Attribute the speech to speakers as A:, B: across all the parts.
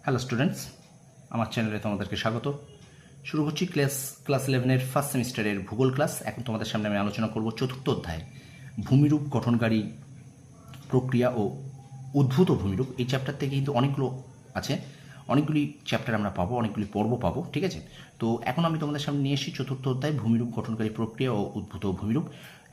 A: Hello students, আমার চ্যানেলে তোমাদেরকে স্বাগত। শুরু করছি ক্লাস 11-এর ফার্স্ট সেমিস্টারের ভূগোল ক্লাস। এখন তোমাদের সামনে আমি আলোচনা করব চতুর্থ অধ্যায় ভূমিরূপ গঠনকারী প্রক্রিয়া ও উদ্ভূত ভূমিরূপ। এই চ্যাপ্টার থেকে কিন্তু অনেকগুলো আছে, অনেকগুলি চ্যাপ্টার আমরা পাবো, অনেকগুলি পর্ব পাবো, ঠিক আছে। তো এখন আমি তোমাদের সামনে নিয়ে এসেছি চতুর্থ অধ্যায় ভূমিরূপ গঠনকারী প্রক্রিয়া ও উদ্ভূত ভূমিরূপ।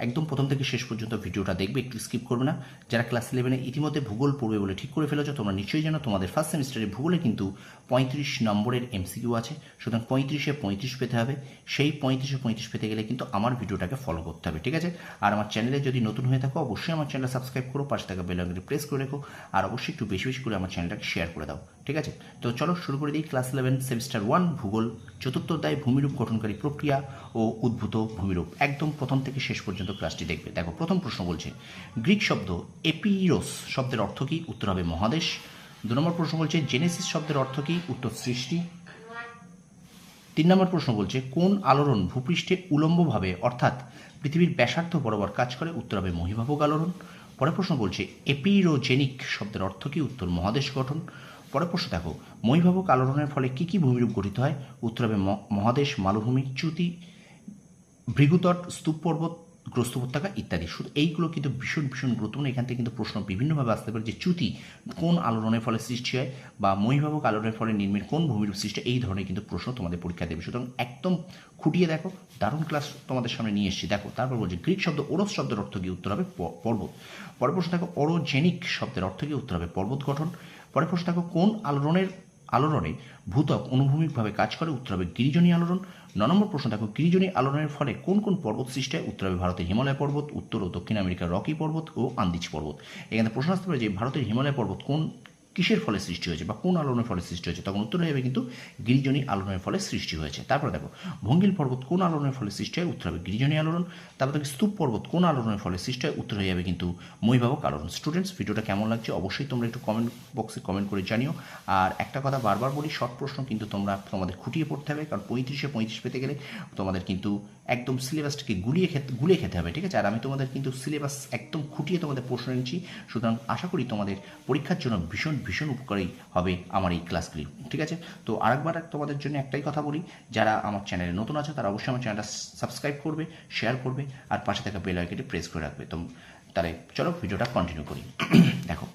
A: একদম প্রথম থেকে শেষ পর্যন্ত ভিডিওটা দেখবে, একটু স্কিপ করবে না। যারা ক্লাস 11-এ ইতিমধ্যে ভূগোল পড়বে বলে ঠিক করে ফেলেছো, তোমরা নিশ্চয়ই জানো তোমাদের ফার্স্ট সেমিস্টারে ভূগোলে কিন্তু 35 নম্বরের এমসিকিউ আছে। সুতরাং 35-এ 35 পেতে হবে। সেই 35-এ 35 পেতে গেলে কিন্তু আমার ভিডিওটাকে ফলো করতে হবে, ঠিক আছে। আর আমার চ্যানেলে যদি নতুন হয়ে থাকো, অবশ্যই আমার চ্যানেল সাবস্ক্রাইব করো, পাশে থাকা বেল আইকনটি প্রেস করে রেখো, আর অবশ্যই একটু বেশি বেশি করে আমার চ্যানেলটাকে শেয়ার করে দাও, ঠিক আছে। তো চলো শুরু করে দিই। ক্লাস 11 সেমিস্টার 1 ভূগোল চতুর্থ অধ্যায় ভূমিরূপ গঠনকারী প্রক্রিয়া ও উদ্ভূত ভূমিরূপ। একদম প্রথম থেকে শেষ পর্যন্ত ক্লাসটি দেখবে। দেখো, প্রথম প্রশ্ন বলছে গ্রিক শব্দ এপিরোস শব্দের অর্থ কী? উত্তর হবে মহাদেশ। 2 নম্বর প্রশ্ন বলছে জেনেসিস শব্দের অর্থ কী? উত্তর সৃষ্টি। 3 নম্বর প্রশ্ন বলছে কোন আলোড়ন ভূপৃষ্ঠে উলম্বভাবে অর্থাৎ পৃথিবীর ব্যাসার্ধ বরাবর কাজ করে? উত্তর হবে মহীভাবক আলোড়ন। পরের প্রশ্ন বলছে এপিরোজেনিক শব্দের অর্থ কী? উত্তর মহাদেশ গঠন। পরের প্রশ্ন দেখো, মহীভাবক আলোড়নের ফলে কী কী ভূমিরূপ গঠিত হয়? উত্তর হবে মহাদেশ, মালভূমি, চ্যুতি, ভৃগুতট, স্তূপ পর্বত, গ্রস্ত উপত্যকা ইত্যাদি। শুধু এইগুলো কিন্তু ভীষণ ভীষণ গুরুত্বপূর্ণ। এখান থেকে কিন্তু প্রশ্ন বিভিন্নভাবে আসতে পারে যে চ্যুতি কোন আলোড়নের ফলে সৃষ্টি হয়, বা মহীভাবক আলোড়নের ফলে নির্মিত কোন ভূমিরূপ সৃষ্টি, এই ধরনের কিন্তু প্রশ্ন তোমাদের পরীক্ষা দেবে। সুতরাং একদম খুঁটিয়ে দেখো, দারুণ ক্লাস তোমাদের সামনে নিয়ে এসেছি। দেখো, তারপর বলছে গ্রিক শব্দ ওরস শব্দের অর্থ কী? উত্তর হবে পর্বত। পরের প্রশ্ন দেখো, অরোজেনিক শব্দের অর্থ কী? উত্তর হবে পর্বত গঠন। পরের প্রশ্ন দেখো, কোন আলোড়নে ভূত্বক অনুভূমিকভাবে কাজ করে? উত্তর হবে গিরিজনী আলোড়ন। 9 নম্বর প্রশ্ন দেখো, গিরিজনী আলোড়নের ফলে কোন কোন পর্বত সৃষ্টি হয়? উত্তর হবে ভারতের হিমালয় পর্বত, উত্তর ও দক্ষিণ আমেরিকার রকি পর্বত ও আন্দিজ পর্বত। এখানে প্রশ্ন আসতে পারে যে ভারতের হিমালয় পর্বত কোন কিসের ফলে সৃষ্টি হয়েছে বা কোন আলোড়নের ফলে সৃষ্টি হয়েছে? তখন উত্তর হবে কিন্তু গিরিজনী আলোড়নের ফলে সৃষ্টি হয়েছে। তারপরে দেখো, ভঙ্গিল পর্বত কোন আলোড়নের ফলে সৃষ্টি হয়? উত্তর হবে গিরিজনী আলোড়ন। তারপর দেখো, স্তূপ পর্বত কোন আলোড়নের ফলে সৃষ্টি হয়? উত্তর হয়ে যাবে কিন্তু মহীভাবক আলোড়ন। স্টুডেন্টস, ভিডিওটা কেমন লাগছে অবশ্যই তোমরা একটু কমেন্ট বক্সে কমেন্ট করে জানিও। আর একটা কথা বারবার বলি, শর্ট প্রশ্ন কিন্তু তোমাদের খুঁটিয়ে পড়তে হবে, কারণ 35-এ 35 পেতে গেলে তোমাদের কিন্তু একদম সিলেবাসটাকে গুলিয়ে খেতে হবে, ঠিক আছে। আর আমি তোমাদের কিন্তু সিলেবাস একদম খুঁটিয়ে তোমাদের প্রশ্ন নিচ্ছি। সুতরাং আশা করি তোমাদের পরীক্ষার জন্য ভীষণ ভীষণ উপকারী হবে আমার এই ক্লাসগুলি, ঠিক আছে। তো আরেকবার তোমাদের জন্য একটাই কথা বলি, যারা আমার চ্যানেলে নতুন আছে তারা অবশ্যই আমার চ্যানেলটা সাবস্ক্রাইব করবে, শেয়ার করবে, আর পাশে থাকা বেল আইকনটি প্রেস করে রাখবে। তো তাহলে চলো ভিডিওটা কন্টিনিউ করি। দেখো,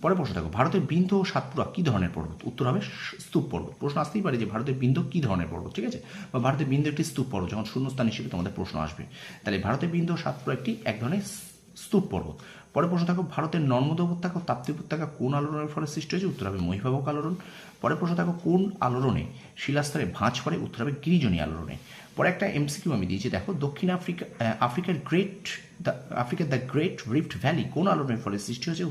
A: পরে প্রশ্ন দেখো, ভারতের বিন্ধ্য ও সাতপুরা কী ধরনের পর্বত? উত্তর হবে স্তূপ পর্বত। প্রশ্ন আসতেই পারে যে ভারতের বিন্ধ্য কী ধরনের পর্বত, ঠিক আছে, বা ভারতের বিন্ধ্য একটি স্তূপ পর্বত, যখন শূন্যস্থান হিসেবে তোমাদের প্রশ্ন আসবে। তাহলে ভারতের বিন্ধ্য ও সাতপুরা এক ধরনের স্তূপ পর্বত। পরে প্রশ্ন দেখো, ভারতের নর্মদা উপত্যকা ও তাপ্তি উপত্যকা কোন আলোড়নের ফলে সৃষ্টি হয়েছে? উত্তর হবে মহীভাবক আলোড়ন। পরে প্রশ্ন দেখো, কোন আলোড়নে শিলাস্তরে ভাঁজ পড়ে? উত্তর হবে গিরিজনী আলোড়নে। পরে একটা এমসিকিউ আমি দিয়েছি, দেখো, দক্ষিণ আফ্রিকার দ্য গ্রেট রিফট ভ্যালি কোন আলোড়নের ফলে সৃষ্টি হয়েছে?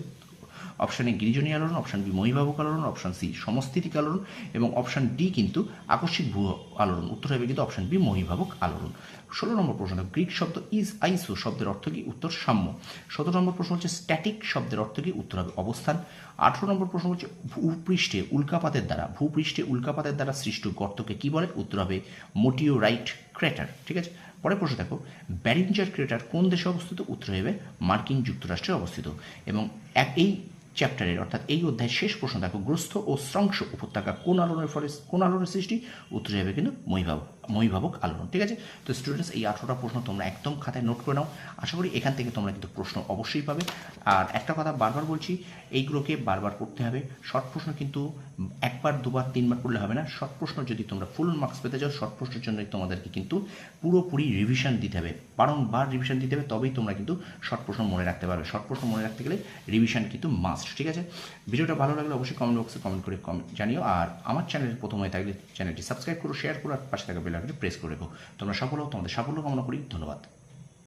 A: অপশান এ গিরিজনী আলোড়ন, অপশান বি মহীভাবক আলোড়ন, অপশান সি সমস্থিতিক আলোড়ন, এবং অপশান ডি কিন্তু আকস্মিক ভূ আলোড়ন। উত্তর হবে কিন্তু অপশান বি মহীভাবক আলোড়ন। 16 নম্বর প্রশ্ন, গ্রিক শব্দ আইসো শব্দের অর্থ কী? উত্তর সাম্য। 17 নম্বর প্রশ্ন হচ্ছে স্ট্যাটিক শব্দের অর্থ কী? উত্তর হবে অবস্থান। 18 নম্বর প্রশ্ন হচ্ছে ভূপৃষ্ঠে উল্কাপাতের দ্বারা সৃষ্ট গর্তকে কী বলে? উত্তর হবে মেটিওরাইট ক্র্যাটার, ঠিক আছে। পরের প্রশ্ন দেখো, ব্যারিঞ্জার ক্র্যাটার কোন দেশে অবস্থিত? উত্তর হবে মার্কিন যুক্তরাষ্ট্রে অবস্থিত। এবং এই চ্যাপ্টারের অর্থাৎ এই অধ্যায়ের শেষ প্রশ্ন দেখো, গ্রস্ত ও স্রংস উপত্যকা কোন আলোড়নের সৃষ্টি? উত্তর হবে কিন্তু মহীভাবক আলোড়ন, ঠিক আছে। তো স্টুডেন্টস, এই 18টা প্রশ্ন তোমরা একদম খাতায় নোট করে নাও। আশা করি এখান থেকে তোমরা কিন্তু প্রশ্ন অবশ্যই পাবে। আর একটা কথা বারবার বলছি, এইগুলোকে বারবার করতে হবে। শর্ট প্রশ্ন কিন্তু একবার দুবার তিনবার করলে হবে না। শর্ট প্রশ্ন যদি তোমরা ফুল মার্কস পেতে চাও, শর্ট প্রশ্নের জন্য তোমাদেরকে কিন্তু পুরোপুরি রিভিশন দিতে হবে, বারংবার রিভিশন দিতে হবে, তবেই তোমরা কিন্তু শর্ট প্রশ্ন মনে রাখতে পারবে। শর্ট প্রশ্ন মনে রাখতে গেলে রিভিশন কিন্তু মাস্ট, ঠিক আছে। ভিডিওটা ভালো লাগলে অবশ্যই কমেন্ট বক্সে কমেন্ট করে জানিও। আর আমার চ্যানেলের প্রথম হয়ে থাকলে চ্যানেলটি সাবস্ক্রাইব করো, শেয়ার করো, আর পাশে থাকা বেল আইকনটি প্রেস করে রেখো। তোমরা সফল হও, তোমাদের সাফল্য কামনা করি। ধন্যবাদ।